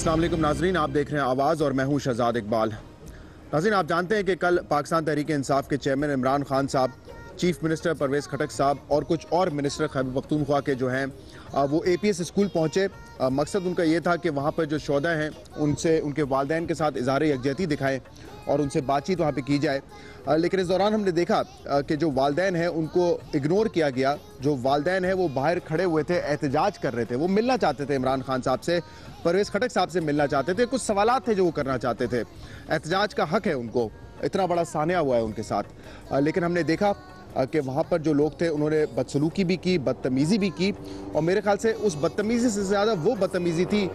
अस्सलाम वालेकुम नाजरीन, आप देख रहे हैं आवाज़ और मैं हूं शहजाद इकबाल। नाजरीन, आप जानते हैं कि कल पाकिस्तान तहरीक इंसाफ के चेयरमैन इमरान खान साहब, चीफ मिनिस्टर परवेज़ खटक साहब और कुछ और मिनिस्टर खैबर पख्तूनख्वा के जो हैं वो APS स्कूल पहुँचे। मकसद उनका ये था कि वहाँ पर जो शोधा हैं उनसे उनके वालिदैन के साथ इज़हार यकजहती दिखाएं और उनसे बातचीत वहाँ पे की जाए। लेकिन इस दौरान हमने देखा कि जो वालिदैन हैं उनको इग्नोर किया गया। जो वालिदैन हैं वो बाहर खड़े हुए थे, एहतजाज कर रहे थे, वो मिलना चाहते थे इमरान खान साहब से, परवेज़ खटक साहब से मिलना चाहते थे, कुछ सवालात थे जो वो करना चाहते थे। एहतजाज का हक है उनको, इतना बड़ा सानिया हुआ है उनके साथ। लेकिन हमने देखा कि वहाँ पर जो लोग थे उन्होंने बदसलूकी भी की, बदतमीज़ी भी की, और मेरे ख्याल से उस बदतमीज़ी से ज़्यादा वो बदतमीज़ी थी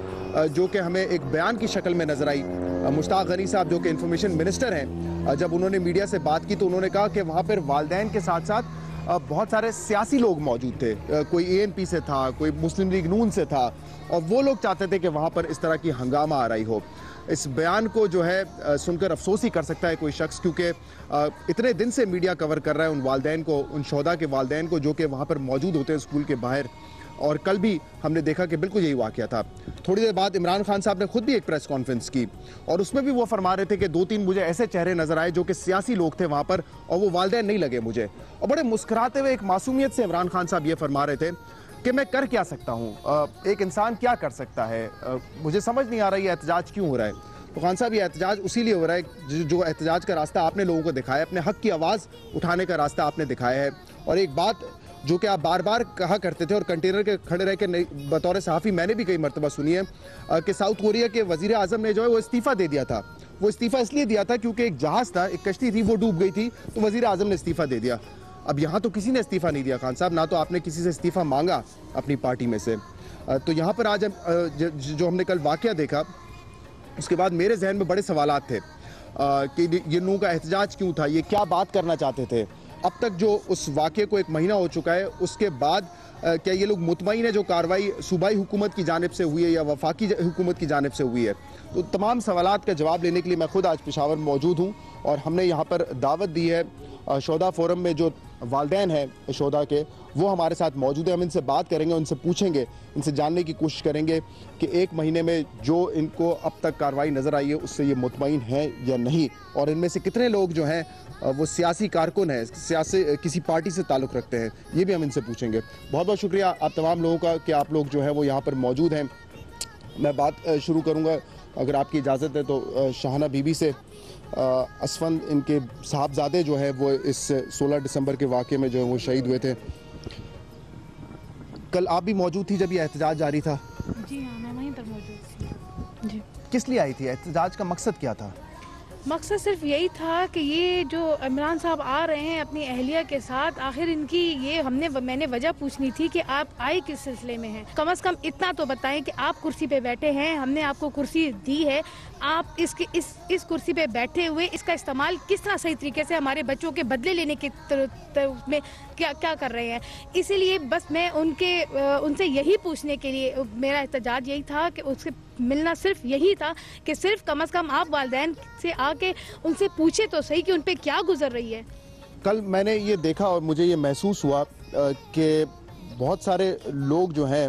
जो कि हमें एक बयान की शक्ल में नज़र आई। मुश्ताक गनी साहब जो कि इंफॉर्मेशन मिनिस्टर हैं, जब उन्होंने मीडिया से बात की तो उन्होंने कहा कि वहाँ पर वालिदैन के साथ साथ बहुत सारे सियासी लोग मौजूद थे, कोई ANP से था, कोई मुस्लिम लीग नून से था, और वो लोग चाहते थे कि वहाँ पर इस तरह की हंगामा आ रही हो। इस बयान को जो है सुनकर अफसोस ही कर सकता है कोई शख्स, क्योंकि इतने दिन से मीडिया कवर कर रहा है उन वालिदैन को, उन शोधा के वालिदैन को जो कि वहाँ पर मौजूद होते हैं स्कूल के बाहर। और कल भी हमने देखा कि बिल्कुल यही वाक़या था। थोड़ी देर बाद इमरान खान साहब ने खुद भी एक प्रेस कॉन्फ्रेंस की और उसमें भी वो फरमा रहे थे कि 2-3 मुझे ऐसे चेहरे नज़र आए जो कि सियासी लोग थे वहाँ पर, और वो वालिदैन नहीं लगे मुझे। और बड़े मुस्कुराते हुए एक मासूमियत से इमरान खान साहब ये फरमा रहे थे कि मैं कर क्या सकता हूँ, एक इंसान क्या कर सकता है, मुझे समझ नहीं आ रहा ये एहतजाज क्यों हो रहा है। तो खान साहब, ये एहतजाज उसी लिए हो रहा है जो एहतजाज का रास्ता आपने लोगों को दिखाया, अपने हक़ की आवाज़ उठाने का रास्ता आपने दिखाया है। और एक बात जो कि आप बार बार कहा करते थे और कंटेनर के खड़े रह के बतौर सहाफ़ी मैंने भी कई मरतबा सुनी है कि साउथ कोरिया के वज़ीर आज़म ने जो है वो इस्तीफ़ा दे दिया था। वो इस्तीफ़ा इसलिए दिया था क्योंकि एक जहाज़ था, एक कश्ती थी, वो डूब गई थी, तो वज़ीर आज़म ने इस्तीफ़ा दे दिया। अब यहाँ तो किसी ने इस्तीफ़ा नहीं दिया खान साहब, ना तो आपने किसी से इस्तीफ़ा मांगा अपनी पार्टी में से। तो यहाँ पर आज जो हमने कल वाक़या देखा, उसके बाद मेरे जहन में बड़े सवालात थे कि ये नू का एहतजाज क्यों था, ये क्या बात करना चाहते थे। अब तक जो उस वाक़े को 1 महीना हो चुका है, उसके बाद क्या ये लोग मुतमईन है जो कार्रवाई सूबाई हुकूमत की जानिब से हुई है या वफाकी हुकूमत की जानिब से हुई है। तो तमाम सवालात का जवाब लेने के लिए मैं खुद आज पेशावर में मौजूद हूँ और हमने यहाँ पर दावत दी है। शोधा फोरम में जो वालिदैन हैं शोधा के, वो हमारे साथ मौजूद है। हम इनसे बात करेंगे, उनसे पूछेंगे, इनसे जानने की कोशिश करेंगे कि 1 महीने में जो इनको अब तक कार्रवाई नज़र आई है उससे ये मुतमईन हैं या नहीं, और इनमें से कितने लोग जो हैं वो सियासी कारकुन हैं, सियासी किसी पार्टी से ताल्लुक़ रखते हैं, ये भी हम इनसे पूछेंगे। बहुत बहुत शुक्रिया आप तमाम लोगों का कि आप लोग जो है वो यहाँ पर मौजूद हैं। मैं बात शुरू करूँगा अगर आपकी इजाज़त है तो शाहना बीबी से। असफंद इनके साहबजादे जो है वो इस 16 दिसंबर के वाक़े में जो है वो शहीद हुए थे। कल आप भी मौजूद थी जब ये एहतजाज जारी था? जी हाँ, मैं वहीं पर मौजूद थी। जी। किस लिए आई थी? एहतजाज का मकसद क्या था? मकसद सिर्फ यही था कि ये जो इमरान साहब आ रहे हैं अपनी अहलिया के साथ, आखिर इनकी ये मैंने वजह पूछनी थी कि आप आए किस सिलसिले में हैं। कम से कम इतना तो बताएं कि आप कुर्सी पे बैठे हैं, हमने आपको कुर्सी दी है, आप इस कुर्सी पे बैठे हुए इसका इस्तेमाल किस तरह सही तरीके से हमारे बच्चों के बदले लेने के में क्या कर रहे हैं। इसीलिए बस मैं उनसे यही पूछने के लिए मेरा एहतजाज यही था कि उससे मिलना सिर्फ यही था कि सिर्फ कम से कम आप वालिदैन से आके उनसे पूछे तो सही कि उन पे क्या गुजर रही है। कल मैंने ये देखा और मुझे ये महसूस हुआ कि बहुत सारे लोग जो हैं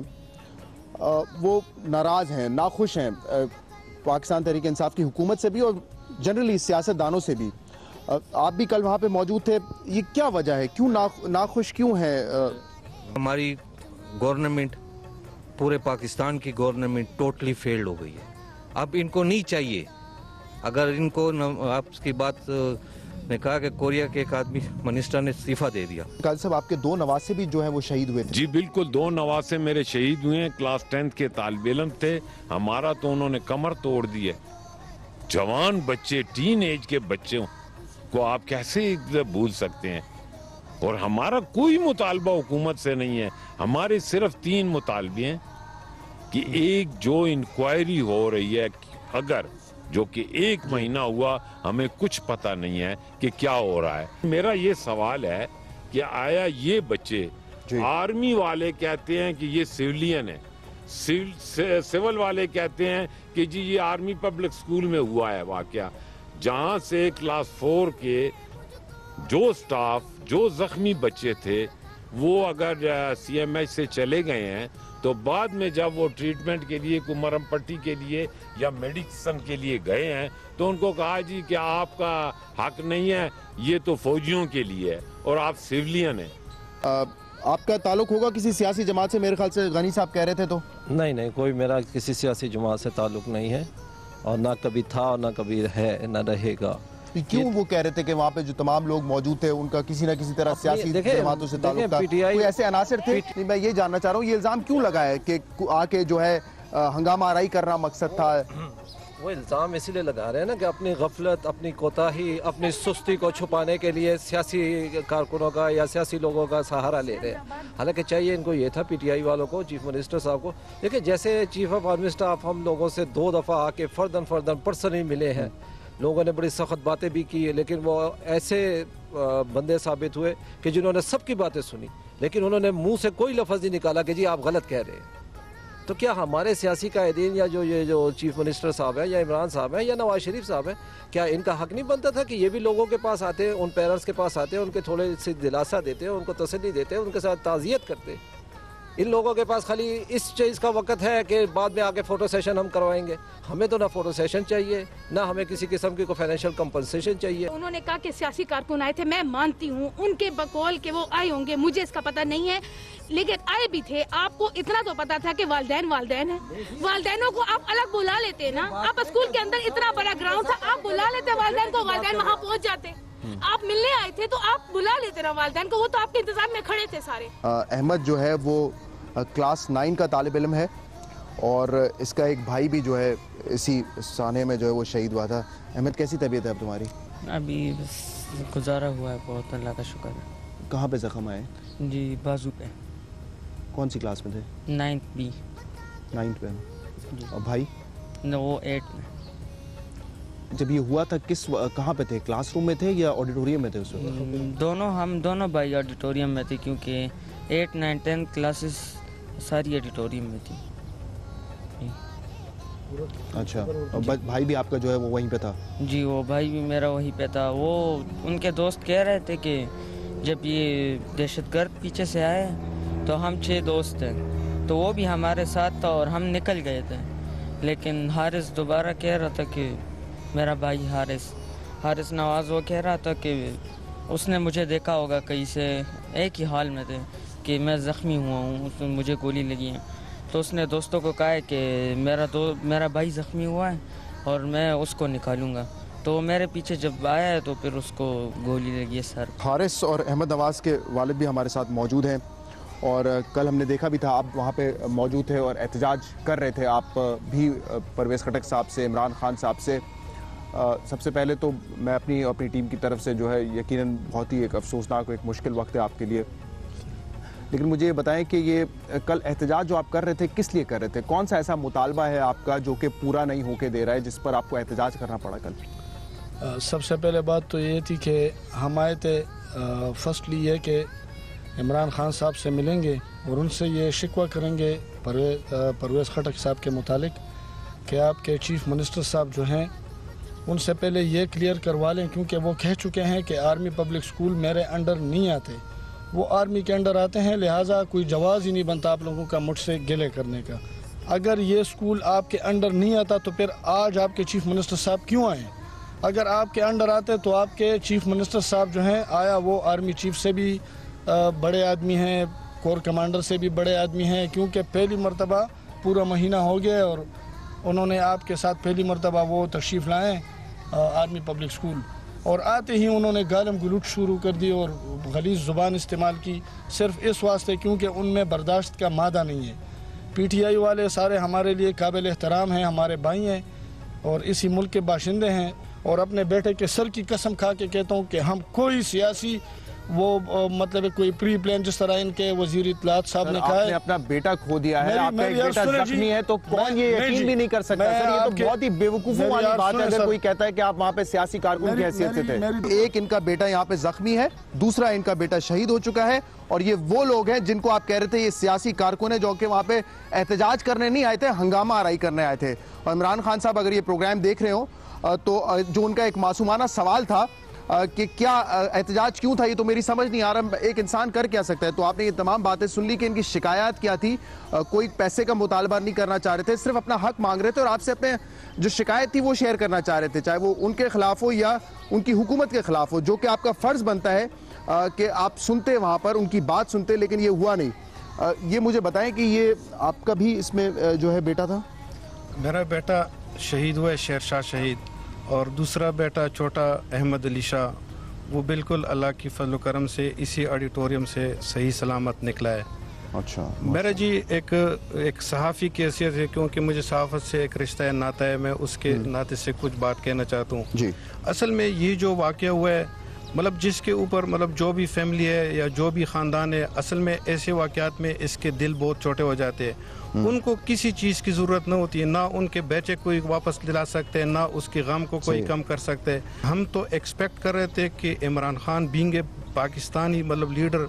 वो नाराज़ हैं, नाखुश हैं पाकिस्तान तहरीक इंसाफ की हुकूमत से भी और जनरली सियासतदानों से भी। आप भी कल वहाँ पे मौजूद थे, ये क्या वजह है, क्यों नाखुश क्यों है? हमारी गवर्नमेंट, पूरे पाकिस्तान की गवर्नमेंट टोटली फेल्ड हो गई है। अब इनको नहीं चाहिए, अगर इनको आपकी बात ने कहा कि कोरिया के एक आदमी मिनिस्टर ने इस्तीफा दे दिया। कल साहब आपके 2 नवासे भी जो है वो शहीद हुए थे। जी बिल्कुल, 2 नवासे मेरे शहीद हुए हैं, क्लास 10th के तालिब इल्म थे। हमारा तो उन्होंने कमर तोड़ दी है। जवान बच्चे, टीन एज के बच्चों को आप कैसे भूल सकते हैं? और हमारा कोई मुतालबा हुकूमत से नहीं है, हमारे सिर्फ 3 मुतालबे हैं कि एक जो इंक्वायरी हो रही है, अगर जो कि 1 महीना हुआ हमें कुछ पता नहीं है कि क्या हो रहा है। मेरा ये सवाल है कि आया ये बच्चे, आर्मी वाले कहते हैं कि ये सिविलियन है, सिविल वाले कहते हैं कि जी ये आर्मी पब्लिक स्कूल में हुआ है वाकया, जहां से क्लास 4 के जो स्टाफ, जो जख्मी बच्चे थे वो अगर CMH से चले गए हैं तो बाद में जब वो ट्रीटमेंट के लिए, कोई मरहम पट्टी के लिए या मेडिसिन के लिए गए हैं, तो उनको कहा जी कि आपका हक नहीं है, ये तो फौजियों के लिए है और आप सिविलियन हैं। आपका ताल्लुक होगा किसी सियासी जमात से, मेरे ख्याल से गनी साहब कह रहे थे तो? नहीं, कोई मेरा किसी सियासी जमात से ताल्लुक नहीं है और ना कभी था और ना कभी है, ना रहेगा। क्यों वो कह रहे थे कि वहाँ पे जो तमाम लोग मौजूद थे उनका किसी न किसी तरह सियासी जमातों से ताल्लुक था? कोई ऐसे अनासर थे? नहीं, मैं ये जानना चाह रहा हूँ, ये इल्ज़ाम क्यों लगा है कि आके जो है हंगामा आराई करना मकसद था? वो इल्ज़ाम इसलिए लगा रहे हैं ना कि अपनी गफलत, अपनी कोताही, अपनी सुस्ती को छुपाने के लिए सियासी कारकुनों का या सियासी लोगों का सहारा ले रहे हैं। हालांकि चाहिए इनको ये था, पीटीआई वालों को, चीफ मिनिस्टर साहब को। देखिए, जैसे चीफ ऑफ आर्मी स्टाफ हम लोगों से 2 दफ़ा आके फर्दन पर्सनली मिले हैं, लोगों ने बड़ी सख्त बातें भी की है, लेकिन वो ऐसे बंदे साबित हुए कि जिन्होंने सबकी बातें सुनी, लेकिन उन्होंने मुंह से कोई लफ्ज़ नहीं निकाला कि जी आप गलत कह रहे हैं। तो क्या हमारे सियासी कायदीन या जो चीफ मिनिस्टर साहब हैं या इमरान साहब हैं या नवाज शरीफ साहब हैं, क्या इनका हक नहीं बनता था कि ये भी लोगों के पास आते, उन पेरेंट्स के पास आते, उनके थोड़े से दिलासा देते, उनको तसल्ली देते, उनके साथ ताज़ियत करते? इन लोगों के पास खाली इस चीज़ का वक्त है कि बाद में आके फ़ोटो सेशन हम करवाएंगे। हमें तो ना फ़ोटो सेशन चाहिए, ना हमें किसी किस्म की कोई फाइनेंशियल कंपनसेशन चाहिए। उन्होंने कहा कि सियासी कारकुन आए थे, मैं मानती हूँ उनके बकौल के वो आए होंगे, मुझे इसका पता नहीं है, लेकिन आए भी थे। आपको इतना तो पता था कि वालदैन है, वालदैनों को आप अलग बुला लेते ना। आप स्कूल के अंदर इतना बड़ा ग्राउंड था, आप बुला लेते वालदैन को, वालदैन वहाँ पहुँच जाते। आप मिलने आए थे तो आप बुला लेते ना वालदैन को, वो तो आपके इंतजाम में खड़े थे सारे। अहमद जो है वो क्लास 9 का तालिब इल्म है और इसका एक भाई भी जो है इसी साने में जो है वो शहीद हुआ था। अहमद, कैसी तबीयत है अब तुम्हारी? अभी गुजारा हुआ है, बहुत अल्लाह का शुक्र है। कहाँ पे जख्म आए? जी बाजू पे। कौन सी क्लास में थे? 9th B। 9th में। और भाई? वो 8 में। जब ये हुआ था कहाँ पे थे? क्लासरूम में थे या ऑडिटोरियम में थे उस वक्त? हम दोनों भाई ऑडिटोरियम में थे, क्योंकि 8, 9, 10 क्लासेस सारी ऑडिटोरियम में थी। अच्छा, और भाई भी आपका जो है वो वहीं पे था? जी, वो भाई भी मेरा वहीं पे था। वो उनके दोस्त कह रहे थे कि जब ये दहशतगर्द पीछे से आए तो हम 6 दोस्त थे, तो वो भी हमारे साथ था और हम निकल गए थे। लेकिन हारिस दोबारा कह रहा था कि मेरा भाई हारिस नवाज, वो कह रहा था कि उसने मुझे देखा होगा कहीं से, एक ही हाल में थे कि मैं ज़ख्मी हुआ हूँ, उसमें मुझे गोली लगी है। तो उसने दोस्तों को कहा है कि मेरा भाई ज़ख्मी हुआ है और मैं उसको निकालूंगा। तो वो मेरे पीछे जब आया है तो फिर उसको गोली लगी है सर। हारिस और अहमद नवाज़ के वालिद भी हमारे साथ मौजूद हैं और कल हमने देखा भी था आप वहाँ पे मौजूद थे और एहतजाज कर रहे थे आप भी परवेज़ खटक साहब से, इमरान खान साहब से। सबसे पहले तो मैं अपनी टीम की तरफ से जो है यकीनन बहुत ही एक अफसोसनाक, एक मुश्किल वक्त है आपके लिए, लेकिन मुझे ये बताएं कि ये कल एहतजाज जो आप कर रहे थे किस लिए कर रहे थे? कौन सा ऐसा मुतालबा है आपका जो कि पूरा नहीं होके दे रहा है, जिस पर आपको एहतजाज करना पड़ा कल? सबसे पहले बात तो ये थी कि हम आए थे फर्स्टली ये कि इमरान खान साहब से मिलेंगे और उनसे ये शिकवा करेंगे परवेज़ खटक साहब के मुतालिक कि आपके चीफ मिनिस्टर साहब जो हैं उनसे पहले ये क्लियर करवा लें, क्योंकि वो कह चुके हैं कि आर्मी पब्लिक स्कूल मेरे अंडर नहीं आते, वो आर्मी के अंडर आते हैं, लिहाजा कोई जवाज़ ही नहीं बनता आप लोगों का मुझसे गिले करने का। अगर ये स्कूल आपके अंडर नहीं आता तो फिर आज आपके चीफ मिनिस्टर साहब क्यों आए? अगर आपके अंडर आते तो आपके चीफ मिनिस्टर साहब जो हैं, आया वो आर्मी चीफ से भी बड़े आदमी हैं, कोर कमांडर से भी बड़े आदमी हैं, क्योंकि पहली मरतबा पूरा महीना हो गया और उन्होंने आपके साथ पहली मरतबा वो तशरीफ़ लाएँ आर्मी पब्लिक स्कूल, और आते ही उन्होंने गालम गलूट शुरू कर दी और गलीज़ ज़ुबान इस्तेमाल की, सिर्फ इस वास्ते क्योंकि उनमें बर्दाश्त का मादा नहीं है। पीटीआई वाले सारे हमारे लिए काबिल एहतराम हैं, हमारे भाई हैं और इसी मुल्क के बाशिंदे हैं, और अपने बेटे के सर की कसम खा के कहता हूँ कि हम कोई सियासी मतलब कोई प्री प्लान, जिस तरह इनके वजीर इत्तलात साहब ने कहा है, अपना बेटा खो दिया है, आपका एक बेटा जख्मी है, तो कौन ये यकीन भी नहीं कर सकता सर? ये तो बहुत ही बेवकूफ़ों वाली बात है अगर कोई कहता है कि आप वहाँ पे सियासी कारकुन की हैसियत से थे। एक इनका बेटा यहाँ पे जख्मी है, दूसरा इनका बेटा शहीद हो चुका है, और ये वो लोग हैं जिनको आप कह रहे थे ये सियासी कारकुन है जो कि वहाँ पे एहतजाज करने नहीं आए थे, हंगामा आराई करने आए थे। और इमरान खान साहब अगर ये प्रोग्राम देख रहे हो तो जो उनका एक मासूमाना सवाल था कि क्या एहतजाज क्यों था, ये तो मेरी समझ नहीं आ रहा, एक इंसान कर क्या सकता है। तो आपने ये तमाम बातें सुन ली कि इनकी शिकायत क्या थी, कोई पैसे का मुतालबा नहीं करना चाह रहे थे, सिर्फ अपना हक मांग रहे थे और आपसे अपने जो शिकायत थी वो शेयर करना चाह रहे थे, चाहे वो उनके खिलाफ हो या उनकी हुकूमत के खिलाफ हो, जो कि आपका फर्ज बनता है कि आप सुनते वहाँ पर, उनकी बात सुनते, लेकिन ये हुआ नहीं। ये मुझे बताएं कि ये आपका भी इसमें जो है बेटा था? मेरा बेटा शहीद हुआ है, शेर शाह शहीद, और दूसरा बेटा छोटा अहमद अली शाह, वो बिल्कुल अल्लाह की फजल करम से इसी ऑडिटोरियम से सही सलामत निकला है। अच्छा, मेरा जी एक सहाफ़ी की हैसियत है, क्योंकि मुझे सहाफ़त से एक रिश्ता नाता है, मैं उसके नाते से कुछ बात कहना चाहता हूँ जी। असल में ये जो वाक़या हुआ है, मतलब जिसके ऊपर मतलब जो भी फैमिली है या जो भी ख़ानदान है, असल में ऐसे वाक़यात में इसके दिल बहुत छोटे हो जाते हैं। उनको किसी चीज़ की ज़रूरत नहीं होती है, ना उनके बेटे कोई वापस दिला सकते हैं, ना उसके गम को कोई कम कर सकते हैं। हम तो एक्सपेक्ट कर रहे थे कि इमरान खान बीइंग ए पाकिस्तानी मतलब लीडर,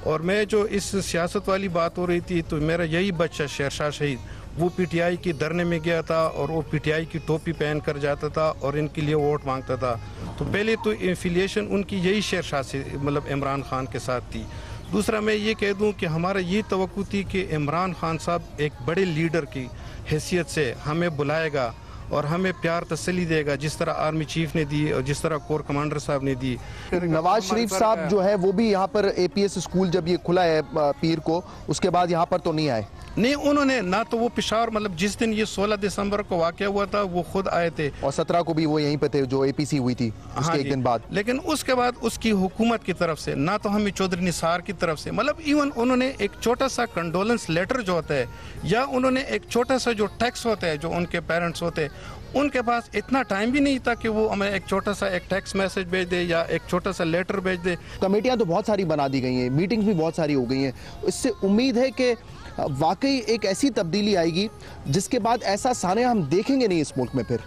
और मैं जो इस सियासत वाली बात हो रही थी, तो मेरा यही बच्चा शेर शाह शहीद वो पीटीआई की धरने में गया था और वो पीटीआई की टोपी पहन कर जाता था और इनके लिए वोट मांगता था। तो पहले तो एफिलिएशन उनकी यही शेर शाह से मतलब इमरान खान के साथ थी। दूसरा मैं ये कह दूं कि हमारा ये तवक्कुह थी कि इमरान खान साहब एक बड़े लीडर की हैसियत से हमें बुलाएगा और हमें प्यार तसल्ली देगा, जिस तरह आर्मी चीफ ने दी और जिस तरह कोर कमांडर साहब ने दी। नवाज शरीफ साहब जो है वो भी यहाँ पर एपीएस स्कूल जब ये खुला है पीर को, उसके बाद यहाँ पर तो नहीं आए? नहीं, उन्होंने ना तो वो पेशावर मतलब जिस दिन ये 16 दिसंबर को वाक़या हुआ था वो खुद आए थे, और 17 को भी वो यहीं पे थे जो एपीसी हुई थी उसके एक दिन बाद। लेकिन उसके बाद उसकी हुकूमत की तरफ से ना तो हमें चौधरी निसार की तरफ से मतलब इवन उन्होंने एक छोटा सा कंडोलेंस लेटर जो होता है या उन्होंने एक छोटा सा जो टैक्स होता है जो उनके पेरेंट्स होते हैं उनके पास इतना टाइम भी नहीं था कि वो हमें एक छोटा सा एक टेक्स्ट मैसेज भेज दे या एक छोटा सा लेटर भेज दे। कमेटियां तो बहुत सारी बना दी गई हैं, मीटिंग्स भी बहुत सारी हो गई हैं, इससे उम्मीद है कि वाकई एक ऐसी तब्दीली आएगी जिसके बाद ऐसा साने हम देखेंगे नहीं इस मुल्क में फिर।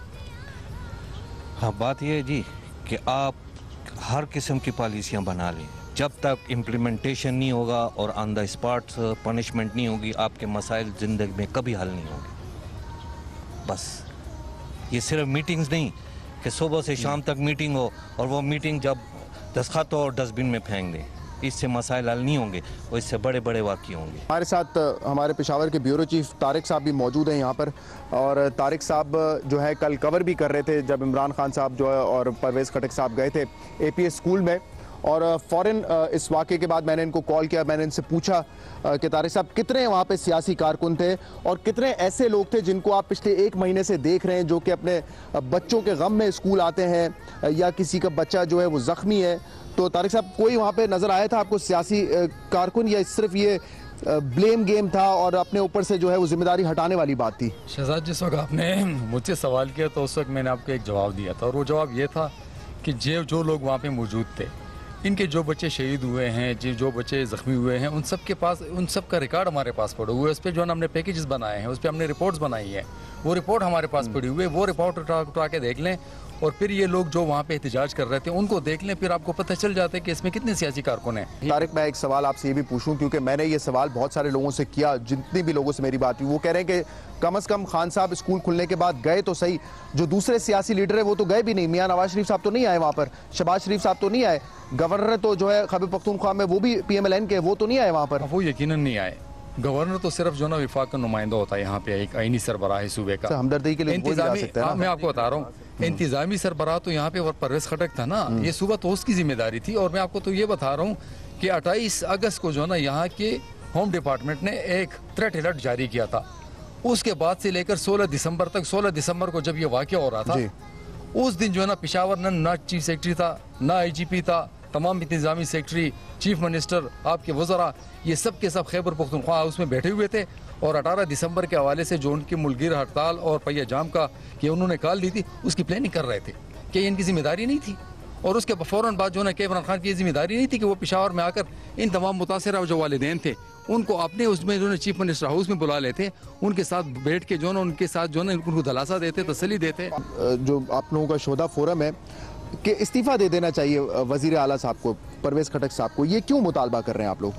हाँ, बात यह है जी कि आप हर किस्म की पॉलिसियां बना लें, जब तक इम्प्लीमेंटेशन नहीं होगा और ऑन द स्पॉट पनिशमेंट नहीं होगी, आपके मसाइल ज़िंदगी में कभी हल नहीं होंगे। बस ये सिर्फ मीटिंग्स नहीं कि सुबह से शाम तक मीटिंग हो और वो मीटिंग जब दस्तखत हो और डस्टबिन में फेंक दें, इससे मसाइल हल नहीं होंगे और इससे बड़े बड़े वाक़ये होंगे। हमारे साथ हमारे पेशावर के ब्यूरो चीफ तारिक साहब भी मौजूद हैं यहाँ पर, और तारिक साहब जो है कल कवर भी कर रहे थे जब इमरान खान साहब जो है और परवेज़ खटक साहब गए थे एपीएस स्कूल में, और फ़ौरन इस वाक़े के बाद मैंने इनको कॉल किया, मैंने इनसे पूछा कि तारिक साहब कितने वहाँ पे सियासी कारकुन थे और कितने ऐसे लोग थे जिनको आप पिछले 1 महीने से देख रहे हैं जो कि अपने बच्चों के गम में स्कूल आते हैं या किसी का बच्चा जो है वो ज़ख्मी है। तो तारिक साहब कोई वहाँ पे नज़र आया था आपको सियासी कारकुन, या सिर्फ ये ब्लेम गेम था और अपने ऊपर से जो है वो जिम्मेदारी हटाने वाली बात थी? शहजाद, जिस वक्त आपने मुझसे सवाल किया तो उस वक्त मैंने आपको एक जवाब दिया था, और वो जवाब ये था कि जो लोग वहाँ पे मौजूद थे, इनके जो बच्चे शहीद हुए हैं, जो बच्चे ज़ख्मी हुए हैं, उन सब के पास उन सब का रिकॉर्ड हमारे पास पड़े हुए, उस पर जो है हमने पैकेजेस बनाए हैं, उस पर हमने रिपोर्ट्स बनाई हैं, वो रिपोर्ट हमारे पास पड़ी हुई है, वो रिपोर्ट उठा के देख लें और फिर ये लोग जो वहाँ पे एहतजाज कर रहे थे उनको देख लें, फिर आपको पता चल जाता है कि इसमें कितने सियासी कारकुन हैं। तारिक, मैं एक सवाल आपसे ये भी पूछूं क्योंकि मैंने ये सवाल बहुत सारे लोगों से किया, जितने भी लोगों से मेरी बात हुई वो कह रहे हैं कि कम से कम खान साहब स्कूल खुलने के बाद गए तो सही, जो दूसरे सियासी लीडर है वो तो गए भी नहीं, मियां नवाज शरीफ साहब तो नहीं आए वहाँ पर, शहबाज शरीफ साहब तो नहीं आए, गवर्नर तो जो है खैबर पख्तूनख्वा में वो भी PMLN के, वो तो नहीं आए वहाँ पर। वो यकीनन नहीं आए। गवर्नर तो सिर्फ जो ना विफाक का नुमाइंदा होता है यहाँ पे, एक आईनी सरबराह है सूबे का, हमदर्दी के लिए मैं आपको बता रहा हूँ, इंतजामी सरबराह तो यहाँ पे परवेज़ खटक था ना, ये सूबा तो उसकी जिम्मेदारी थी। और मैं आपको तो ये बता रहा हूँ कि 28 अगस्त को जो ना यहाँ के होम डिपार्टमेंट ने एक थ्रेट अलर्ट जारी किया था, उसके बाद से लेकर 16 दिसंबर तक, 16 दिसंबर को जब ये वाक़या हो रहा था उस दिन जो है ना पेशावर ना चीफ सेक्रेटरी था, ना IGP था, तमाम इंतजामी सेक्रेटरी, चीफ मिनिस्टर, आपके वज़रा, ये सब के सब खैबर पख्तूनख्वा उसमें बैठे हुए थे। और 18 दिसंबर के हवाले से जो उनकी मुल्किर हड़ताल और पहिया जाम का कि उन्होंने कॉल दी थी, उसकी प्लानिंग कर रहे थे कि इनकी जिम्मेदारी नहीं थी। और उसके फ़ौरन बाद जो है इमरान खान की जिम्मेदारी नहीं थी कि वो पेशावर में आकर इन तमाम मुतासिर जो वालिदैन थे उनको अपने उसमें जो है चीफ मिनिस्टर हाउस में बुला लेते, उनके साथ बैठ के जो है उनके साथ जो है उनको दिलासा देते, तसल्ली देते। जो आप लोगों का शोधा फोरम है कि इस्तीफ़ा दे देना चाहिए वज़ीर आला साहब को, परवेज़ खटक साहब को, ये क्यों मुतालबा कर रहे हैं आप लोग?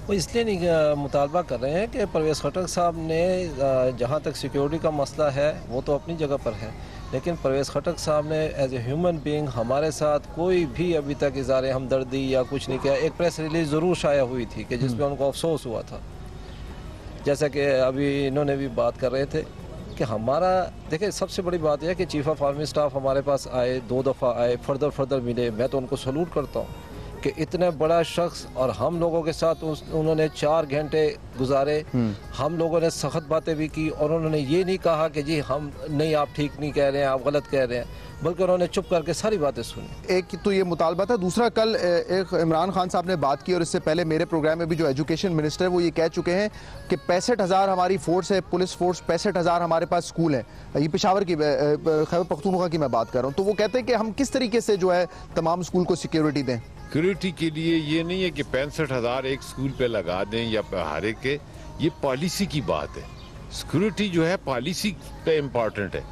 वो इसलिए नहीं मुतालबा कर रहे हैं कि परवेज़ खटक साहब ने जहाँ तक सिक्योरिटी का मसला है वो तो अपनी जगह पर है, लेकिन परवेज़ खटक साहब ने एज ए ह्यूमन बीइंग हमारे साथ कोई भी अभी तक इज़हार हमदर्दी या कुछ नहीं किया। एक प्रेस रिलीज़ ज़रूर शाया हुई थी कि जिसमें उनको अफसोस हुआ था, जैसा कि अभी इन्होंने भी बात कर रहे थे कि हमारा देखिए सबसे बड़ी बात यह है कि चीफ ऑफ आर्मी स्टाफ हमारे पास आए, 2 दफ़ा आए, फर्दर मिले। मैं तो उनको सलूट करता हूँ कि इतने बड़ा शख्स और हम लोगों के साथ उन्होंने 4 घंटे गुजारे। हम लोगों ने सख्त बातें भी की और उन्होंने ये नहीं कहा कि जी हम नहीं, आप ठीक नहीं कह रहे हैं, आप गलत कह रहे हैं, बल्कि उन्होंने चुप करके सारी बातें सुनी। एक तो ये मुतालबा था, दूसरा कल एक इमरान खान साहब ने बात की और इससे पहले मेरे प्रोग्राम में भी जो एजुकेशन मिनिस्टर है वो ये कह चुके हैं कि 65,000 हमारी फोर्स है, पुलिस फोर्स, 65,000 हमारे पास स्कूल है। ये पेशावर की, खैबर पख्तूनख्वा की मैं बात कर रहा हूँ। तो वो कहते हैं कि हम किस तरीके से जो है तमाम स्कूल को सिक्योरिटी दें। सिक्योरिटी के लिए ये नहीं है कि 65,000 एक स्कूल पे लगा दें या हर एक के, ये पॉलिसी की बात है। सिक्योरिटी जो है पॉलिसी पे इम्पोर्टेंट है।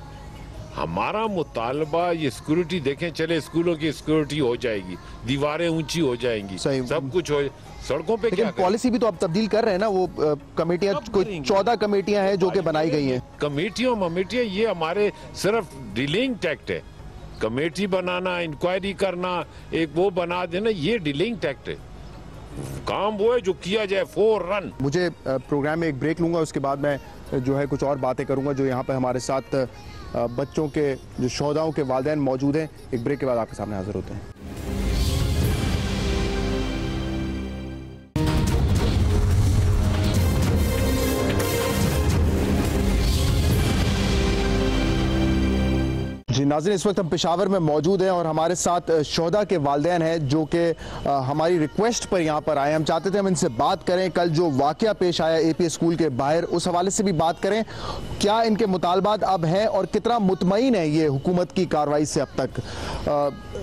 हमारा मुतालबा ये सिक्योरिटी देखें, चले स्कूलों की सिक्योरिटी हो जाएगी, दीवारें ऊंची हो जाएंगी, सब कुछ हो, सड़कों पे क्या पॉलिसी भी तो आप तब्दील कर रहे हैं ना। वो कमेटियां, कोई 14 कमेटियां हैं जो कि बनाई गई हैं। कमेटियां ये हमारे सिर्फ डिलेइंग टैक्ट है। कमेटी बनाना, इंक्वायरी करना, एक वो बना देना, ये डिलेइंग टैक्ट है। काम वो है जो किया जाए फॉर रन। मुझे प्रोग्राम में एक ब्रेक लूंगा, उसके बाद मैं जो है कुछ और बातें करूंगा। जो यहाँ पे हमारे साथ बच्चों के जो शोहदाओं के वालिदैन मौजूद हैं, एक ब्रेक के बाद आपके सामने हाजिर होते हैं। जी नाज़रीन, इस वक्त हम पेशावर में मौजूद हैं और हमारे साथ शोहदा के वालिदैन हैं जो कि हमारी रिक्वेस्ट पर यहाँ पर आए। हम चाहते थे हम इनसे बात करें, कल जो वाक़या पेश आया एपीएस स्कूल के बाहर, उस हवाले से भी बात करें। क्या इनके मुतालबात अब हैं और कितना मुतमईन है ये हुकूमत की कार्रवाई से अब तक?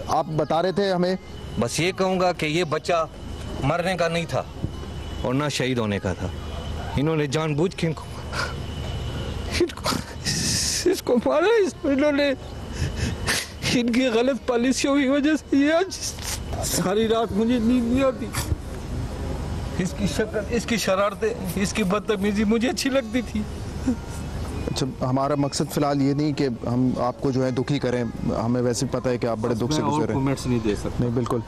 आप बता रहे थे हमें। बस ये कहूँगा कि ये बच्चा मरने का नहीं था और ना शहीद होने का था। इन्होंने जानबूझ के इसको मारा। इन्होंने इनकी गलत पॉलिसियों की वजह से ये आज सारी रात मुझे नींद नहीं आती। इसकी शक्ल, इसकी शरारतें, इसकी बदतमीजी मुझे अच्छी लगती थी। अच्छा, हमारा मकसद फिलहाल ये नहीं कि हम आपको जो है दुखी करें, हमें वैसे पता है कि आप बड़े दुख से गुजर रहे हैं। कमेंट्स नहीं दे सकते। नहीं, बिल्कुल,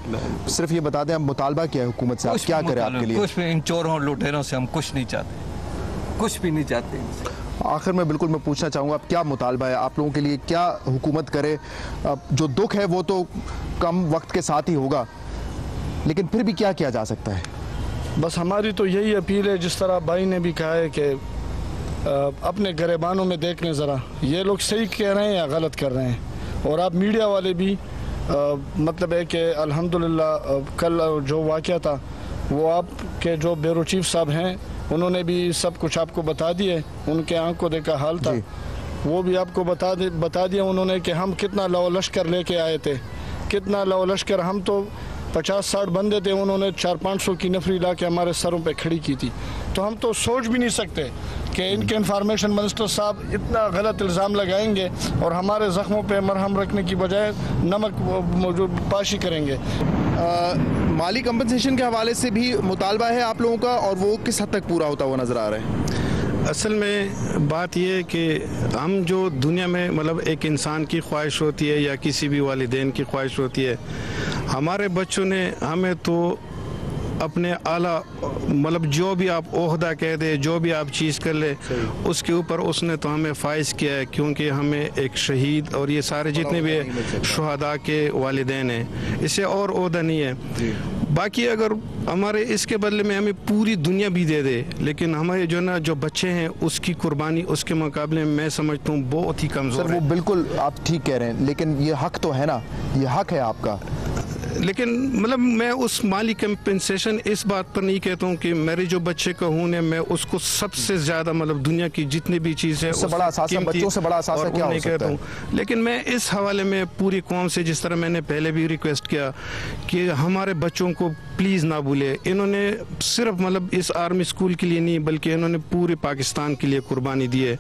सिर्फ ये बता दें अब मुतालबा क्या है हुकूमत से, आप क्या करें आपके लिए? कुछ भी, इन चोरों लुटेरों से हम कुछ नहीं चाहते, कुछ भी नहीं चाहते। आखिर में बिल्कुल मैं पूछना चाहूँगा, अब क्या मुतालबा है आप लोगों के लिए? क्या हुकूमत करे? जो दुख है वो तो कम वक्त के साथ ही होगा, लेकिन फिर भी क्या किया जा सकता है? बस हमारी तो यही अपील है, जिस तरह भाई ने भी कहा है कि अपने गरेबानों में देख लें ज़रा, ये लोग सही कह रहे हैं या गलत कर रहे हैं। और आप मीडिया वाले भी मतलब है कि अल्हम्दुलिल्लाह कल जो वाक़या था वो आपके जो ब्यूरो चीफ साहब हैं उन्होंने भी सब कुछ आपको बता दिए। उनके आंख को देखा हाल था, वो भी आपको बता दिया उन्होंने कि हम कितना लौ लश्कर लेके आए थे, कितना लौ लश्कर। हम तो 50-60 बंदे थे, उन्होंने 400-500 की नफरी ला के हमारे सरों पे खड़ी की थी। तो हम तो सोच भी नहीं सकते कि इनके इंफॉर्मेशन मिनिस्टर साहब इतना गलत इल्ज़ाम लगाएंगे और हमारे ज़ख्मों पे मरहम रखने की बजाय नमक पाशी करेंगे। माली कंपनसेशन के हवाले से भी मुतालबा है आप लोगों का, और वो किस हद तक पूरा होता हुआ नज़र आ रहा है? असल में बात यह है कि हम जो दुनिया में मतलब एक इंसान की ख्वाहिश होती है या किसी भी वालिदैन की ख्वाहिश होती है, हमारे बच्चों ने हमें तो अपने आला मतलब जो भी आप ओहदा कह दे, जो भी आप चीज़ कर ले, उसके ऊपर उसने तो हमें फाइज किया है, क्योंकि हमें एक शहीद और ये सारे जितने भी शुहदा के वालिदैन हैं, इससे और ओहदा नहीं है। बाकी अगर हमारे इसके बदले में हमें पूरी दुनिया भी दे दे, लेकिन हमारे जो बच्चे हैं उसकी कुर्बानी उसके मुकाबले में मैं समझता हूँ बहुत ही कमज़ोर है। वो बिल्कुल आप ठीक कह रहे हैं, लेकिन ये हक तो है ना, ये हक है आपका। लेकिन मतलब मैं उस माली कंपनसेशन इस बात पर नहीं कहता हूँ कि मेरे जो बच्चे का खून है मैं उसको सबसे ज़्यादा मतलब दुनिया की जितनी भी चीज़ें उससे बड़ा असासा, बच्चों से बड़ा असासा क्या हो सकता है? लेकिन मैं इस हवाले में पूरी कौम से, जिस तरह मैंने पहले भी रिक्वेस्ट किया कि हमारे बच्चों को प्लीज़ ना भूले। इन्होंने सिर्फ मतलब इस आर्मी स्कूल के लिए नहीं बल्कि इन्होंने पूरे पाकिस्तान के लिए कुर्बानी दी है।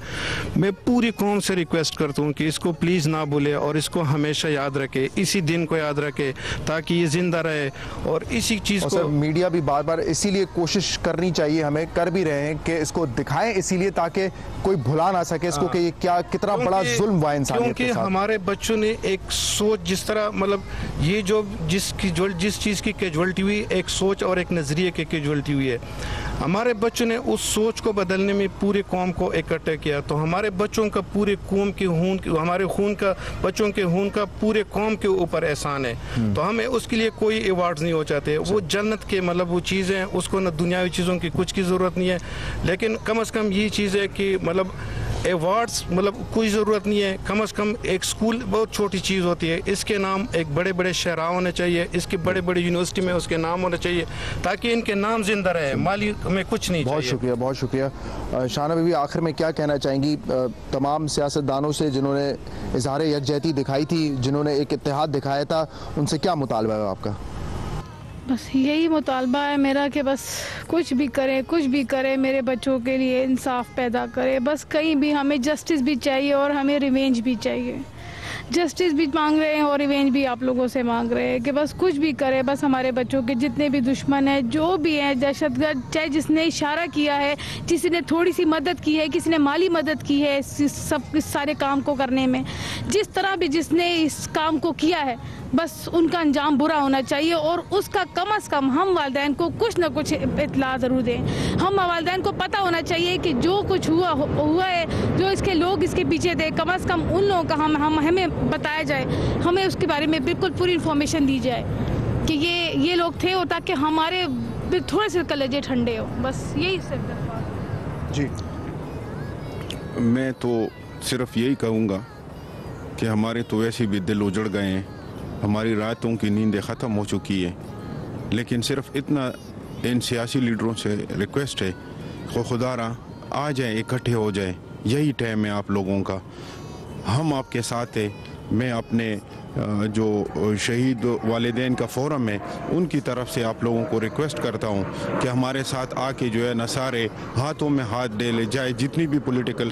मैं पूरी कौम से रिक्वेस्ट करता हूँ कि इसको प्लीज़ ना भूले और इसको हमेशा याद रखे, इसी दिन को याद रखे, ताकि ताकि ये जिंदा रहे। और इसी चीज़ और को सर मीडिया भी बार बार इसीलिए कोशिश करनी चाहिए, हमें कर भी रहे हैं कि इसको दिखाएं, इसीलिए ताकि कोई भुला ना सके इसको कि ये क्या कितना बड़ा जुल्म हुआ इंसानियत के क्योंकि साथ। हमारे बच्चों ने एक सोच, जिस तरह मतलब ये जिस चीज़ की कैजुअलिटी हुई, एक सोच और एक नज़रिए की कैजुअलिटी हुई है। हमारे बच्चों ने उस सोच को बदलने में पूरे कौम को इकट्ठा किया। तो हमारे बच्चों का पूरे कौम के हमारे खून का, बच्चों के खून का पूरे कौम के ऊपर एहसान है। तो हमें उसके लिए कोई अवार्ड्स नहीं हो चाहते। वो जन्नत के मतलब वो चीज़ें, उसको ना दुनियावी चीज़ों की कुछ की ज़रूरत नहीं है, लेकिन कम से कम ये चीज़ है कि मतलब अवार्ड्स मतलब कोई ज़रूरत नहीं है। कम से कम एक स्कूल बहुत छोटी चीज़ होती है, इसके नाम एक बड़े बड़े शहरा होने चाहिए, इसके बड़े बड़े यूनिवर्सिटी में उसके नाम होने चाहिए, ताकि इनके नाम जिंदा रहे। माली में कुछ नहीं बहुत चाहिए। शुक्रिया, बहुत शुक्रिया। शाना बीबी, आखिर में क्या कहना चाहेंगी तमाम सियासतदानों से जिन्होंने इजहार यकजहती दिखाई थी, जिन्होंने एक इत्तेहाद दिखाया था, उनसे क्या मुतालबा है आपका? बस यही मुतालबा है मेरा कि बस कुछ भी करे मेरे बच्चों के लिए इंसाफ पैदा करे। बस कहीं भी हमें जस्टिस भी चाहिए और हमें रिवेंज भी चाहिए। जस्टिस भी मांग रहे हैं और रिवेंज भी आप लोगों से मांग रहे हैं कि बस कुछ भी करे, बस हमारे बच्चों के जितने भी दुश्मन हैं, जो भी हैं, दहशतगर्द, चाहे जिसने इशारा किया है, जिसने थोड़ी सी मदद की है, किसी ने माली मदद की है इस सारे काम को करने में, जिस तरह भी जिसने इस काम को किया है, बस उनका अंजाम बुरा होना चाहिए। और उसका कम से कम हम वालिदैन को कुछ ना कुछ इत्तला ज़रूर दें। हम वालिदैन को पता होना चाहिए कि जो कुछ हुआ है, जो इसके लोग इसके पीछे थे, कम से कम उन लोगों का हमें बताया जाए, हमें उसके बारे में बिल्कुल पूरी इन्फॉर्मेशन दी जाए कि ये लोग थे, और ताकि हमारे थोड़े से कलेजे ठंडे हो। बस यही सिर्फ जी, मैं तो सिर्फ यही कहूँगा कि हमारे तो वैसे भी दिल उजड़ गए हैं, हमारी रातों की नींदें ख़त्म हो चुकी है, लेकिन सिर्फ इतना इन सियासी लीडरों से रिक्वेस्ट है कि खुदारा आ जाए, इकट्ठे हो जाए। यही टाइम है आप लोगों का, हम आपके साथ हैं। मैं अपने जो शहीद वालिदैन का फोरम है उनकी तरफ से आप लोगों को रिक्वेस्ट करता हूं कि हमारे साथ आके जो है न सारे हाथों में हाथ डाले जाए। जितनी भी पॉलिटिकल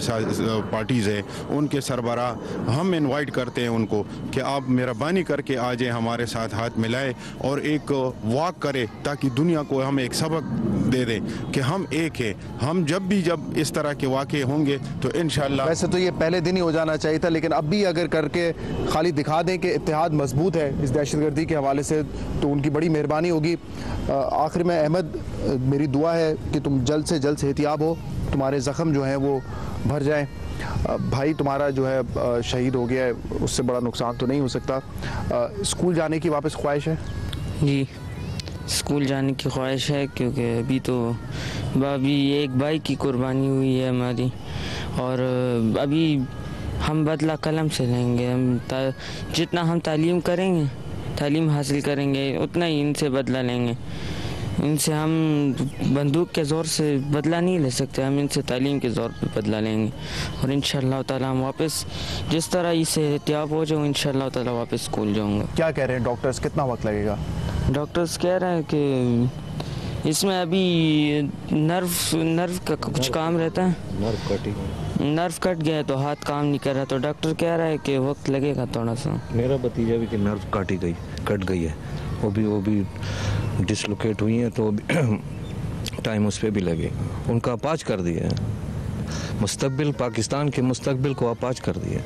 पार्टीज़ है उनके सरबराह हम इनवाइट करते हैं उनको कि आप मेहरबानी करके आ जाए, हमारे साथ हाथ मिलाए और एक वॉक करे, ताकि दुनिया को हम एक सबक दे दें कि हम एक है। हम जब इस तरह के वाक़े होंगे तो इंशाल्लाह, वैसे तो ये पहले दिन ही हो जाना चाहिए था, लेकिन अब भी अगर करके खाली दिखा दें कि इत्तेहाद मजबूत है इस दहशतगर्दी के हवाले से, तो उनकी बड़ी मेहरबानी होगी। आखिर में अहमद, मेरी दुआ है कि तुम जल्द से जल्द सेहतियाब हो, तुम्हारे ज़ख्म जो हैं वो भर जाएं। भाई तुम्हारा जो है शहीद हो गया है, उससे बड़ा नुकसान तो नहीं हो सकता। स्कूल जाने की वापस ख्वाहिश है? जी, स्कूल जाने की ख्वाहिश है, क्योंकि अभी तो अभी एक भाई की कुर्बानी हुई है हमारी, और अभी हम बदला कलम से लेंगे। जितना हम तालीम करेंगे, तालीम हासिल करेंगे, उतना ही इनसे बदला लेंगे। इनसे हम बंदूक के ज़ोर से बदला नहीं ले सकते, हम इनसे तालीम के ज़ोर पे बदला लेंगे। और इंशाअल्लाह ताला हम वापस जिस तरह इससे एहतियाब हो जाऊँ, इंशाअल्लाह ताला वापस स्कूल जाऊँगा। क्या कह रहे हैं डॉक्टर्स, कितना वक्त लगेगा? डॉक्टर्स कह रहे हैं कि इसमें अभी नर्व का कुछ काम रहता है, नर्व कट गया है तो हाथ काम नहीं कर रहा, तो डॉक्टर कह रहा है कि वक्त लगेगा थोड़ा सा। मेरा भतीजा भी कि नर्व कट गई है, वो भी डिसलोकेट हुई है, तो टाइम उस पर भी लगेगा। उनका अपाज कर दिया है, मुस्तकबिल, पाकिस्तान के मुस्तकबिल को अपाज कर दिया।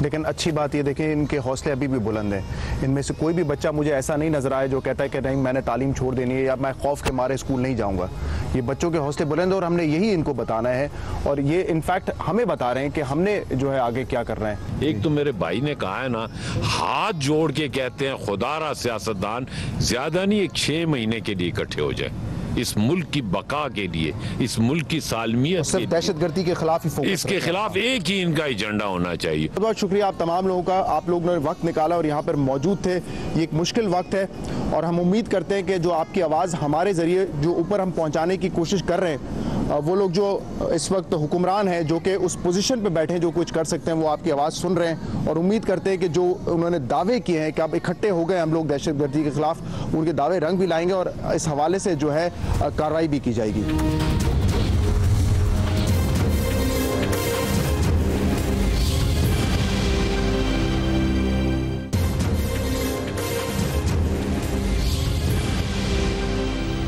लेकिन अच्छी बात ये देखें, इनके हौसले अभी भी बुलंद हैं। इनमें से कोई भी बच्चा मुझे ऐसा नहीं नजर आया जो कहता है कि नहीं मैंने तालीम छोड़ देनी है या मैं खौफ के मारे स्कूल नहीं जाऊंगा। ये बच्चों के हौसले बुलंद हैं और हमने यही इनको बताना है, और ये इनफैक्ट हमें बता रहे हैं कि हमने जो है आगे क्या करना है। एक तो मेरे भाई ने कहा है ना, हाथ जोड़ के कहते हैं खुदारा सियासतदान ज्यादा नहीं 1-6 महीने के लिए इकट्ठे हो जाए, इस मुल्क की बका के लिए, इस मुल्क की सालमियत के लिए, दहशतगर्दी के खिलाफ ही इसके खिलाफ एक ही इनका एजेंडा होना चाहिए। बहुत शुक्रिया आप तमाम लोगों का, आप लोगों ने वक्त निकाला और यहाँ पर मौजूद थे। ये एक मुश्किल वक्त है और हम उम्मीद करते हैं कि जो आपकी आवाज़ हमारे ज़रिए जो ऊपर हम पहुँचाने की कोशिश कर रहे हैं, वो लोग जो इस वक्त हुक्मरान हैं, जो कि उस पोजीशन पे बैठे हैं, जो कुछ कर सकते हैं, वो आपकी आवाज़ सुन रहे हैं। और उम्मीद करते हैं कि जो उन्होंने दावे किए हैं कि अब इकट्ठे हो गए हम लोग दहशतगर्दी के खिलाफ, उनके दावे रंग भी लाएंगे और इस हवाले से जो है कार्रवाई भी की जाएगी।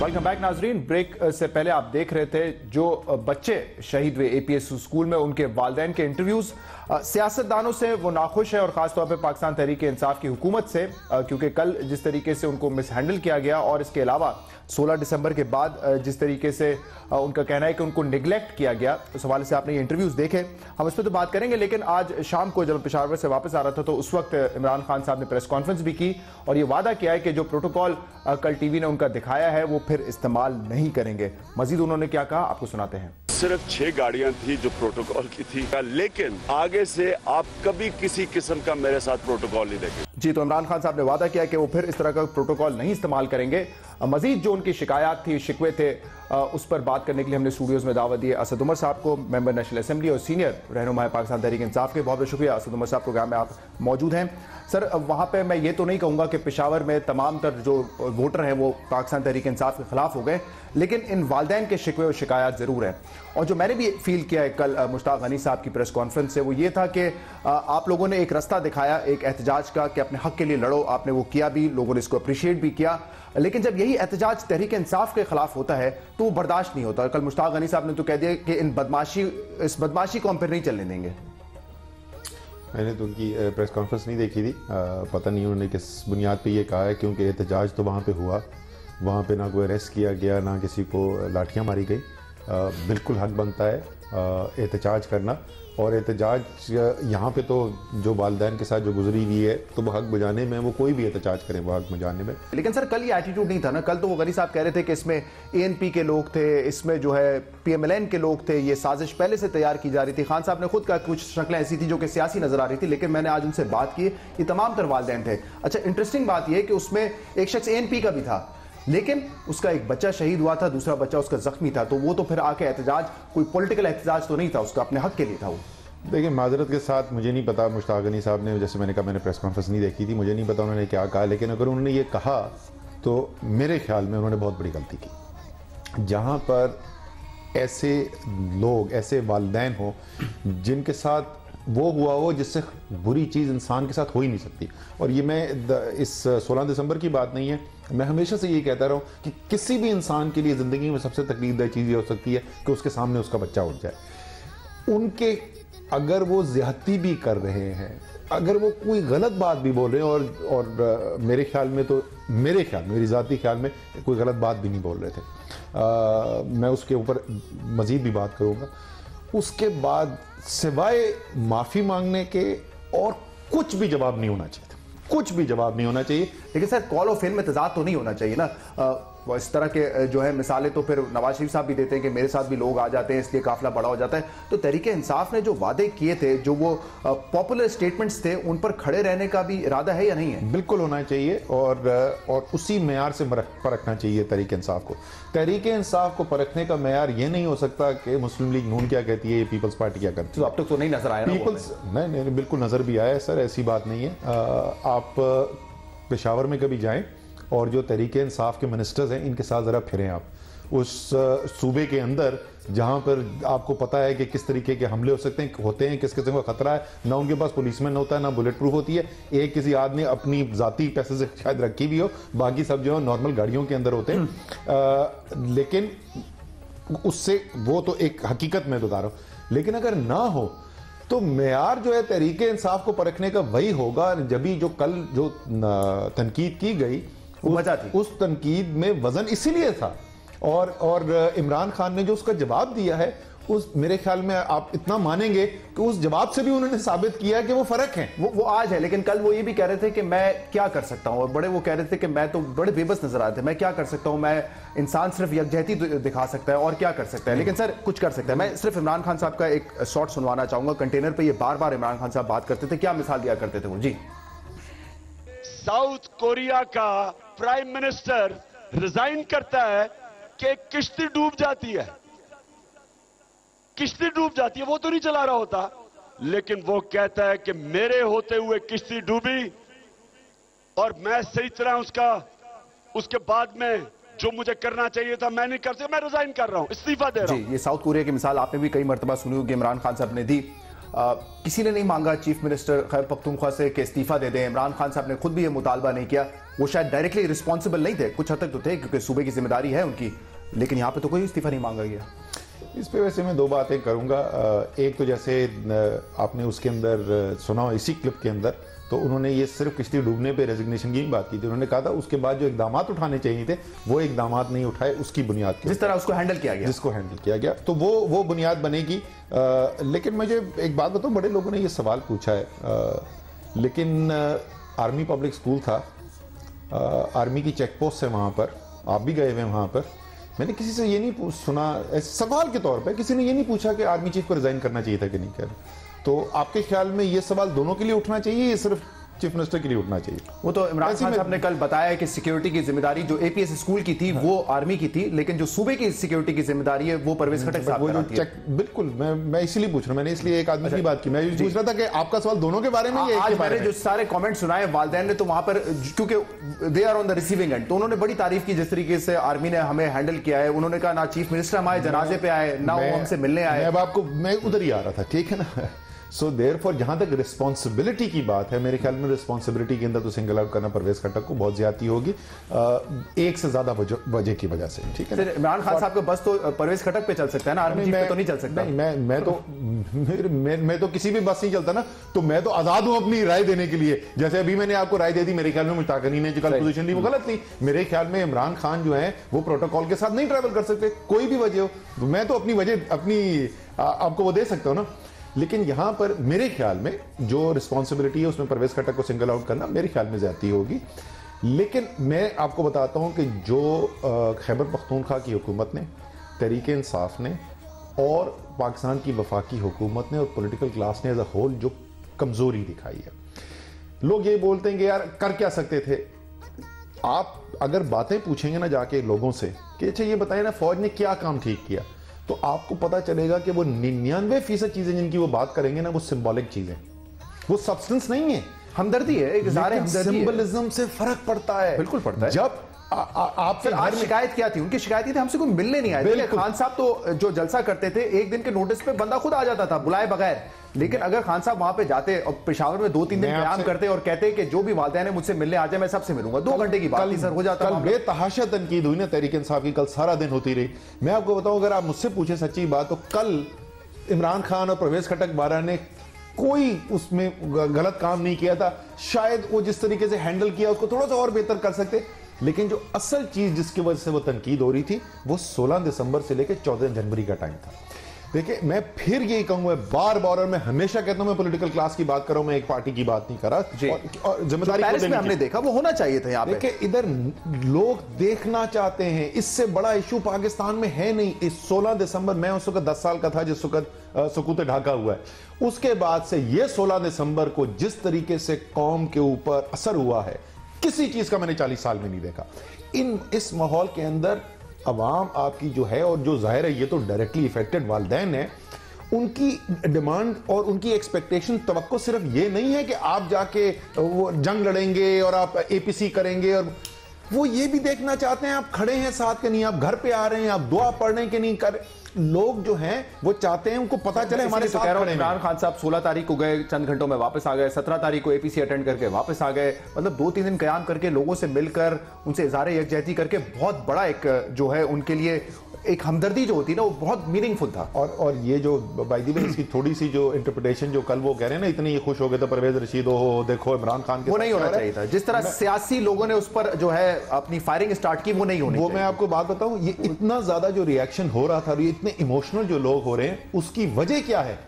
वेलकम बैक नाजरीन। ब्रेक से पहले आप देख रहे थे जो बच्चे शहीद हुए एपीएस स्कूल में, उनके वालिदैन के इंटरव्यूज। सियासतदानों से वो नाखुश है और खासतौर पे पाकिस्तान तहरीक इंसाफ की हुकूमत से, क्योंकि कल जिस तरीके से उनको मिसहैंडल किया गया और इसके अलावा 16 दिसंबर के बाद जिस तरीके से उनका कहना है कि उनको निगलेक्ट किया गया, उस हवाले से आपने ये इंटरव्यूज देखे, हम इस पर तो बात करेंगे। लेकिन आज शाम को जब पेशावर से वापस आ रहा था तो उस वक्त इमरान खान साहब ने प्रेस कॉन्फ्रेंस भी की और ये वादा किया है कि जो प्रोटोकॉल कल टीवी ने उनका दिखाया है वो फिर इस्तेमाल नहीं करेंगे। मजीद उन्होंने क्या कहा आपको सुनाते हैं। सिर्फ 6 गाड़ियां थी जो प्रोटोकॉल की थी, लेकिन आगे से आप कभी किसी किस्म का मेरे साथ प्रोटोकॉल नहीं देखेंगे। जी, तो इमरान खान साहब ने वादा किया कि वो फिर इस तरह का प्रोटोकॉल नहीं इस्तेमाल करेंगे। मजीद जो उनकी शिकायत थी, शिकवे थे, उस पर बात करने के लिए हमने स्टूडियोज में दावत दी असद उमर साहब को, मेंबर नेशनल असेंबली और सीनियर रहनुमा पाकिस्तान तहरीक इंसाफ के। बहुत बहुत शुक्रिया असद उमर साहब, प्रोग्राम में आप मौजूद हैं। सर, वहाँ पे मैं ये तो नहीं कहूँगा कि पेशावर में तमाम तर जो वोटर हैं वो पाकिस्तान तहरीक इंसाफ के खिलाफ हो गए, लेकिन इन वालिदैन के शिकवे और शिकायत ज़रूर हैं। और जो मैंने भी फील किया है कल मुश्ताक गनी साहब की प्रेस कॉन्फ्रेंस से, वो ये था कि आप लोगों ने एक रास्ता दिखाया एक एहतजाज का कि अपने हक के लिए लड़ो, आपने वो किया भी, लोगों ने इसको अप्रिशिएट भी किया, लेकिन जब यही एहतजाज तहरीक इंसाफ के खिलाफ होता है तो वो बर्दाश्त नहीं होता। कल मुश्ताक गनी साहब ने तो कह दिया कि इस बदमाशी को हम फिर नहीं चलने देंगे। मैंने तो उनकी प्रेस कॉन्फ्रेंस नहीं देखी थी, पता नहीं उन्होंने किस बुनियाद पे ये कहा है, क्योंकि एहतजाज तो वहाँ पे हुआ, वहाँ पे ना कोई अरेस्ट किया गया, ना किसी को लाठियाँ मारी गई। बिल्कुल हक बनता है एहतजाज करना, और एहतजाज यहाँ पे तो जो वालिदैन के साथ जो गुजरी हुई है तो वो हक बजाने में, वो कोई भी एहतजाज करे वो हक बजाने में। लेकिन सर कल ये एटीट्यूड नहीं था ना। कल तो वो गनी साहब कह रहे थे कि इसमें ANP के लोग थे, इसमें जो है PMLN के लोग थे, ये साजिश पहले से तैयार की जा रही थी। खान साहब ने खुद कहा कुछ शक्लें ऐसी थी जो कि सियासी नजर आ रही थी, लेकिन मैंने आज उनसे बात की, ये तमाम तर वालिदैन थे। अच्छा, इंटरेस्टिंग बात यह कि उसमें एक शख्स ANP का भी था, लेकिन उसका एक बच्चा शहीद हुआ था, दूसरा बच्चा उसका जख्मी था, तो वो तो फिर आके एहतजाज कोई पॉलिटिकल एहतजाज तो नहीं था, उसका अपने हक के लिए था वो। देखिए, माजरत के साथ मुझे नहीं पता मुश्ताक गनी साहब ने, जैसे मैंने कहा मैंने प्रेस कॉन्फ्रेंस नहीं देखी थी, मुझे नहीं पता उन्होंने क्या कहा, लेकिन अगर उन्होंने ये कहा तो मेरे ख्याल में उन्होंने बहुत बड़ी गलती की। जहाँ पर ऐसे लोग, ऐसे वालिदैन हो जिनके साथ वो हुआ हो जिससे बुरी चीज़ इंसान के साथ हो ही नहीं सकती। और ये मैं इस 16 दिसंबर की बात नहीं है, मैं हमेशा से ये कहता रहा हूँ कि किसी भी इंसान के लिए ज़िंदगी में सबसे तकलीफदेह चीज़ ये हो सकती है कि उसके सामने उसका बच्चा उठ जाए। उनके अगर वो ज़्यादती भी कर रहे हैं, अगर वो कोई गलत बात भी बोल रहे हैं, और मेरे ख्याल में तो मेरी ज़ाती ख्याल में कोई गलत बात भी नहीं बोल रहे थे, मैं उसके ऊपर मज़ीद भी बात करूँगा। उसके बाद सिवाय माफ़ी मांगने के और कुछ भी जवाब नहीं होना चाहिए, कुछ भी जवाब नहीं होना चाहिए। लेकिन सर कॉल ऑफ फेम में तजाद तो नहीं होना चाहिए ना। इस तरह के जो है मिसालें तो फिर नवाज शरीफ साहब भी देते हैं कि मेरे साथ भी लोग आ जाते हैं इसलिए काफिला बड़ा हो जाता है। तो तहरीक इंसाफ ने जो वादे किए थे, जो वो पॉपुलर स्टेटमेंट्स थे, उन पर खड़े रहने का भी इरादा है या नहीं है? बिल्कुल होना चाहिए, और उसी मेयार से परखना चाहिए तहरीक इंसाफ को। तहरीक इंसाफ को परखने का मेयार ये नहीं हो सकता कि मुस्लिम लीग नून क्या कहती है, पीपल्स पार्टी क्या करती है। तो अब तक तो नहीं नजर आया पीपल्स, नहीं बिल्कुल नजर भी आया है सर, ऐसी बात नहीं है। आप पेशावर में कभी जाएं और जो तहरीक इंसाफ के मिनिस्टर्स हैं इनके साथ ज़रा फिरें आप, उस सूबे के अंदर जहाँ पर आपको पता है कि किस तरीके के हमले हो सकते हैं, होते हैं, किस किस्म का खतरा है, ना उनके पास पुलिसमैन होता है, ना बुलेट प्रूफ होती है, एक किसी आदमी अपनी ज़ाती पैसे से शायद रखी भी हो, बाकी सब जो है नॉर्मल गाड़ियों के अंदर होते हैं। लेकिन उससे वो तो एक हकीकत में बता रहा हूँ, लेकिन अगर ना हो तो मेयार जो है तहरीक इंसाफ को परखने का वही होगा जब भी जो कल जो तनकीद की गई उस तनकीद में वजन इसीलिए था, और इमरान खान ने जो उसका जवाब दिया है, उस मेरे ख्याल में आप इतना मानेंगे कि उस जवाब से भी उन्होंने साबित किया कि वो फर्क है। वो आज है, लेकिन कल वो ये भी कह रहे थे कि मैं क्या कर सकता हूं, और बड़े वो कह रहे थे कि मैं तो बड़े बेबस नजर आए थे, मैं क्या कर सकता हूं, मैं इंसान सिर्फ यकजहती दिखा सकता है और क्या कर सकता है। लेकिन सर कुछ कर सकता है। मैं सिर्फ इमरान खान साहब का एक शॉट सुनवाना चाहूंगा। कंटेनर पे ये बार बार इमरान खान साहब बात करते थे, क्या मिसाल दिया करते थे वो। जी, साउथ कोरिया का प्राइम मिनिस्टर रिजाइन करता है कि किश्ती डूब जाती है, किश्ती डूब जाती है, वो तो नहीं चला रहा होता, लेकिन वो कहता है कि मेरे होते हुए किश्ती डूबी और मैं सही तरह उसके बाद में जो मुझे करना चाहिए था मैं नहीं कर सका, मैं रिजाइन कर रहा हूं, इस्तीफा दे रहा हूं। ये साउथ कोरिया की मिसाल आपने भी कई मरतबा सुनी होगी, इमरान खान साहब ने दी। किसी ने नहीं मांगा चीफ मिनिस्टर खैबर पख्तूनख्वा से कि इस्तीफा दे दें। इमरान खान साहब ने खुद भी ये मुतालबा नहीं किया। वो शायद डायरेक्टली रिस्पॉन्सिबल नहीं थे, कुछ हद तक तो थे क्योंकि सूबे की जिम्मेदारी है उनकी, लेकिन यहाँ पे तो कोई इस्तीफा नहीं मांगा गया। इस पे वैसे मैं दो बातें करूंगा। एक तो जैसे आपने उसके अंदर सुना इसी क्लिप के अंदर, तो उन्होंने ये सिर्फ किश्ती डूबने पे रेजिग्नेशन की बात की थी। उन्होंने कहा था उसके बाद जो इकदाम उठाने चाहिए थे वो इकदाम नहीं उठाए, उसकी बुनियाद जिस तरह उसको हैंडल किया गया, जिसको हैंडल किया गया, तो वो बुनियाद बनेगी। लेकिन मुझे एक बात बताऊं, बड़े लोगों ने ये सवाल पूछा है, लेकिन आर्मी पब्लिक स्कूल था, आर्मी की चेक पोस्ट है वहाँ पर, आप भी गए हुए हैं वहाँ पर। मैंने किसी से ये नहीं सुना सवाल के तौर पे, किसी ने ये नहीं पूछा कि आर्मी चीफ को रिजाइन करना चाहिए था कि नहीं कर। तो आपके ख्याल में ये सवाल दोनों के लिए उठना चाहिए या सिर्फ चीफ मिनिस्टर के लिए उठना चाहिए? वो तो इमरान खान साहब ने कल बताया कि सिक्योरिटी की जिम्मेदारी जो एपीएस स्कूल की थी वो आर्मी की थी, लेकिन जो सूबे की सिक्योरिटी की जिम्मेदारी है वो परवेज खटक साहब कराती है। बिल्कुल, मैं इसीलिए पूछ रहा हूं, मैंने इसलिए एक आदमी की बात की, मैं पूछ रहा था कि आपका सवाल दोनों के बारे में ही है। आज मैंने जो सारे कमेंट सुनाए वालिदैन ने, तो वहां पर क्योंकि they are on the receiving end, तो उन्होंने बड़ी तारीफ की जिस तरीके से आर्मी ने हमें हैंडल किया है। उन्होंने कहा ना चीफ मिनिस्टर हमारे जनाजे पे आए, ना वो हमसे मिलने आए। अब आपको मैं उधर ही आ रहा था, ठीक है ना। सो देयरफॉर जहां तक रिस्पॉन्सिबिलिटी की बात है, मेरे ख्याल में रिस्पॉन्सिबिलिटी के अंदर तो सिंगल आउट करना परवेज खट्टक को बहुत ज्यादती होगी, एक से ज्यादा वजह की वजह से, ठीक है। इमरान खान साहब का बस तो परवेज खट्टक पे चल सकता है ना, आर्मी पे तो नहीं चल सकता। मैं तो किसी भी बस नहीं चलता ना, तो मैं तो आजाद हूं अपनी राय देने के लिए। जैसे अभी मैंने आपको राय दे दी, मेरे ख्याल में मुश्ताक अली ने जो कल पोजीशन ली वो गलत थी। मेरे ख्याल में इमरान खान जो है वो प्रोटोकॉल के साथ नहीं ट्रैवल कर सकते, कोई भी वजह हो। मैं तो अपनी वजह आपको वो दे सकता हूं ना। लेकिन यहां पर मेरे ख्याल में जो रिस्पॉन्सिबिलिटी है उसमें परवेज खट्टक को सिंगल आउट करना मेरे ख्याल में ज्यादती होगी। लेकिन मैं आपको बताता हूं कि जो खैबर पख्तूनख्वा की हुकूमत ने, तहरीक इंसाफ ने और पाकिस्तान की वफाकी हुकूमत ने और पॉलिटिकल क्लास ने एज अ होल जो कमजोरी दिखाई है, लोग ये बोलते हैं कि यार कर क्या सकते थे। आप अगर बातें पूछेंगे ना जाके लोगों से कि अच्छा ये बताएं ना फौज ने क्या काम ठीक किया, तो आपको पता चलेगा कि वो 99% चीजें जिनकी वो बात करेंगे ना वो सिंबॉलिक चीजें, वो सब्सटेंस नहीं है, हमदर्दी है, एक इज़हार हमदर्दी है। सिंबलिज्म से फर्क पड़ता है, बिल्कुल पड़ता है। जब आपसे आज शिकायत क्या थी, उनकी शिकायत थी हमसे कोई मिलने नहीं आए। खान साहब तो जो जलसा करते थे एक दिन के नोटिस पे बंदा खुद आ जाता था बुलाए बगैर, लेकिन अगर खान साहब वहां पे जाते और पेशावर में 2-3 दिन क्याम करते और कहते कि जो भी वालिदैन है मुझसे मिलने आ जाए, मैं सबसे मिलूंगा, 2 घंटे की बात सर हो जाता। कल बेतहाशा तनकीद हुई ना तहरीक इंसाफ की, कल सारा दिन होती रही। मैं आपको बताऊं, अगर आप मुझसे पूछे सच्ची बात, तो कल इमरान खान और परवेज खट्टक बारा ने कोई उसमें गलत काम नहीं किया था। शायद वो जिस तरीके से हैंडल किया उसको थोड़ा सा और बेहतर कर सकते, लेकिन जो असल चीज जिसकी वजह से वो तनकीद हो रही थी वो 16 दिसंबर से लेकर 14 जनवरी का टाइम था। देखिए मैं फिर यही कहूंगा, बार बार, और मैं हमेशा कहता हूं मैं पॉलिटिकल क्लास की बात कर रहा हूं, मैं एक पार्टी की बात नहीं कर रहा। और जिम्मेदारी में हमने देखा वो होना चाहिए था। यहाँ पे देखिए इधर लोग देखना चाहते हैं, इससे बड़ा इशू पाकिस्तान में है नहीं। इस 16 दिसंबर मैं उस वक्त 10 साल का था जिस वक्त सकूत ढाका हुआ है। उसके बाद से ये 16 दिसंबर को जिस तरीके से कौम के ऊपर असर हुआ है, किसी चीज का मैंने 40 साल में नहीं देखा। इस माहौल के अंदर अवाम आपकी जो है, और जो जाहिर है ये तो डायरेक्टली इफेक्टेड वालिदैन है, उनकी डिमांड और उनकी एक्सपेक्टेशन तवक्को सिर्फ ये नहीं है कि आप जाके वो जंग लड़ेंगे और आप एपीसी करेंगे, और वो ये भी देखना चाहते हैं आप खड़े हैं साथ के नहीं, आप घर पे आ रहे हैं, आप दुआ पढ़ रहे हैं कि नहीं कर। लोग जो हैं वो चाहते हैं उनको पता चले हमारे साथ खड़े हैं। इमरान खान साहब 16 तारीख को गए, चंद घंटों में वापस आ गए, 17 तारीख को एपीसी अटेंड करके वापस आ गए। मतलब 2-3 दिन कयाम करके लोगों से मिलकर उनसे इज़हार यकजहती करके बहुत बड़ा एक जो है उनके लिए एक हमदर्दी जो होती है ना वो बहुत मीनिंगफुल था। और ये जो बाय द वे इसकी थोड़ी सी जो इंटरप्रिटेशन जो कल वो कह रहे हैं ना, इतनी खुश हो गए तो परवेज रशीद हो देखो इमरान खान के, वो नहीं होना चाहिए था। जिस तरह सियासी लोगों ने उस पर जो है अपनी फायरिंग स्टार्ट की, वो नहीं होनी चाहिए। मैं आपको बात बताऊं, ये इतना ज्यादा जो रिएक्शन हो रहा था, ये इतने इमोशनल जो लोग हो रहे हैं, उसकी वजह क्या है?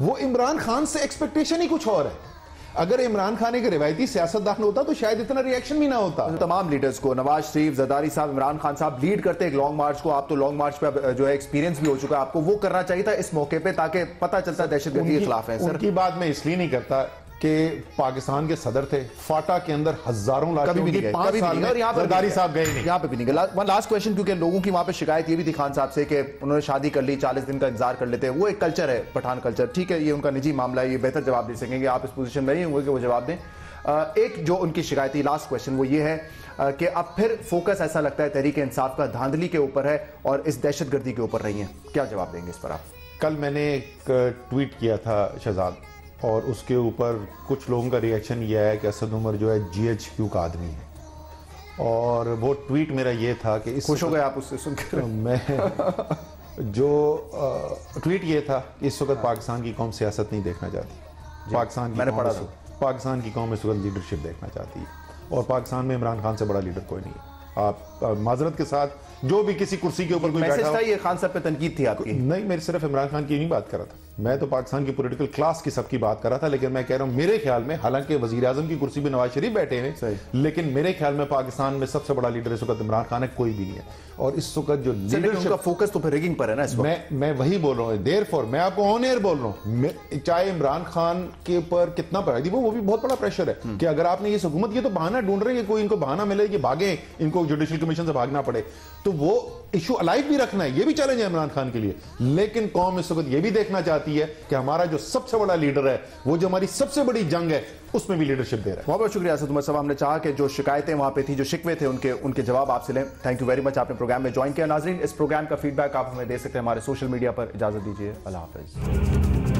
वो इमरान खान से एक्सपेक्टेशन ही कुछ और है। अगर इमरान खान एक रिवायती सियासतदान होता तो शायद इतना रिएक्शन भी ना होता। तमाम लीडर्स को, नवाज शरीफ, जरदारी साहब, इमरान खान साहब लीड करते एक लॉन्ग मार्च को। आप तो लॉन्ग मार्च पे जो है एक्सपीरियंस भी हो चुका है, आपको वो करना चाहिए था इस मौके पे, ताकि पता चलता दहशतगर्दी के खिलाफ है। उनकी बात मैं इसलिए नहीं करता कि पाकिस्तान के सदर थे, फाटा के अंदर हजारों लाख कभी भी नहीं गए, कभी भी नहीं गए, और यहाँ पर जरदारी साहब गए नहीं, यहाँ पे भी नहीं गए। लास्ट क्वेश्चन, क्योंकि लोगों की वहां पे शिकायत ये भी थी खान साहब से कि उन्होंने शादी कर ली, 40 दिन का इंतजार कर लेते हैं। वो एक कल्चर है, पठान कल्चर, ठीक है, ये उनका निजी मामला है, ये बेहतर जवाब दे सकेंगे, आप इस पोजीशन में नहीं होंगे कि वो जवाब दें। एक जो उनकी शिकायत थी, लास्ट क्वेश्चन, वो ये है कि अब फिर फोकस ऐसा लगता है तहरीक इंसाफ का धांधली के ऊपर है और इस दहशतगर्दी के ऊपर रही है। क्या जवाब देंगे इस पर आप? कल मैंने एक ट्वीट किया था शहजाद, और उसके ऊपर कुछ लोगों का रिएक्शन यह है कि असद उमर जो है GHQ का आदमी है, और वो ट्वीट मेरा ये था कि खुश हो गए आप उससे सुनकर? मैं जो ट्वीट ये था कि इस वक्त पाकिस्तान की कौम सियासत नहीं देखना चाहती, पाकिस्तान की कौम इस वक्त लीडरशिप देखना चाहती है, और पाकिस्तान में इमरान खान से बड़ा लीडर कोई नहीं है। आप माजरत के साथ जो भी किसी कुर्सी के ऊपर कोई बैठा हो, ये खान साहब पे तनकीद थी आपकी? नहीं, मैं सिर्फ इमरान खान की नहीं बात कर रहा था, मैं तो पाकिस्तान की पॉलिटिकल क्लास की सबकी बात कर रहा था। लेकिन मैं कह रहा हूं मेरे ख्याल में, हालांकि वजीर आजम की कुर्सी पे नवाज शरीफ बैठे हैं, लेकिन मेरे ख्याल में पाकिस्तान में सबसे बड़ा लीडर इस वक्त इमरान खान है, कोई भी नहीं है। और इस वक्त जो लीडरशिप का फोकस तो फिर रिगिंग पर है ना इस वक्त। मैं वही बोल रहा हूँ, देयरफॉर मैं आपको ऑन एयर बोल रहा हूँ, चाहे इमरान खान के ऊपर कितना प्रेशर, वो भी बहुत बड़ा प्रेशर है कि अगर आपने ये हुकूमत, ये तो बहाना ढूंढ रहे हैं, कोई इनको बहाना मिले कि भागे, इनको जुडिशल कमीशन से भागना पड़े, तो वो इशू अलाइव भी रखना है, ये भी चैलेंज है इमरान खान के लिए। लेकिन कौम इस वक्त ये भी देखना चाहती है कि हमारा जो सबसे बड़ा लीडर है, वो जो हमारी सबसे बड़ी जंग है, उसमें भी लीडरशिप दे रहा है। बहुत बहुत शुक्रिया असद उमर साहब, हमने चाहा कि जो शिकायतें वहां पे थी, जो शिकवे थे, उनके जवाब आपसे लें। थैंक यू वेरी मच, आपने प्रोग्राम में ज्वाइन किया। नाजरीन, इस प्रोग्राम का फीडबैक आप हमें दे सकते हैं हमारे सोशल मीडिया पर। इजाजत दीजिए, अल्लाह हाफिज।